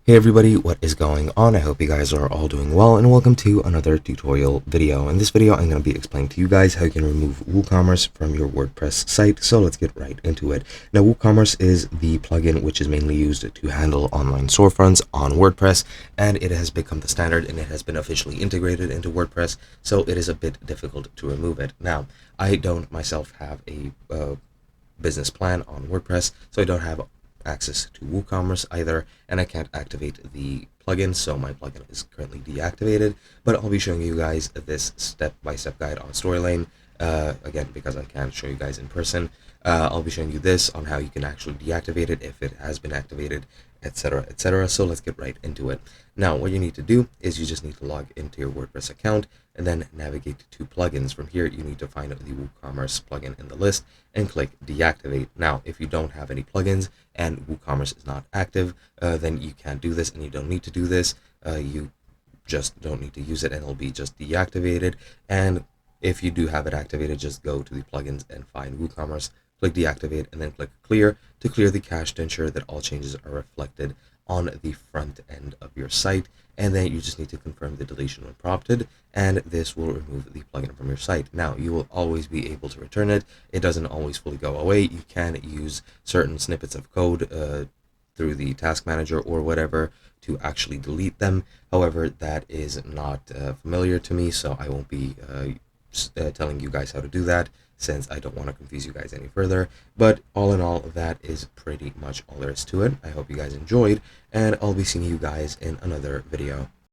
Hey everybody, what is going on? I hope you guys are all doing well, and welcome to another tutorial video. In this video, I'm going to be explaining to you guys how you can remove WooCommerce from your WordPress site. So let's get right into it. Now, WooCommerce is the plugin which is mainly used to handle online storefronts on WordPress, and it has become the standard and it has been officially integrated into WordPress, so it is a bit difficult to remove it. Now, I don't myself have a business plan on WordPress, so I don't have access to WooCommerce either, and I can't activate the plugin, so my plugin is currently deactivated. But I'll be showing you guys this step-by-step guide on Storylane, again because I can't show you guys in person. I'll be showing you this on how you can actually deactivate it if it has been activated, etc, etc. So let's get right into it. Now, what you need to do is you just need to log into your WordPress account and then navigate to plugins. From here, you need to find the WooCommerce plugin in the list and click deactivate. Now, if you don't have any plugins and WooCommerce is not active, then you can't do this and you don't need to do this. You just don't need to use it and it'll be just deactivated. And if you do have it activated, just go to the plugins and find WooCommerce, click deactivate, and then click clear to clear the cache to ensure that all changes are reflected on the front end of your site. And then you just need to confirm the deletion when prompted, and this will remove the plugin from your site. Now, you will always be able to return it. It doesn't always fully go away. You can use certain snippets of code through the task manager or whatever to actually delete them. However, that is not familiar to me, so I won't be telling you guys how to do that, since I don't want to confuse you guys any further. But all in all, that is pretty much all there is to it. I hope you guys enjoyed, and I'll be seeing you guys in another video.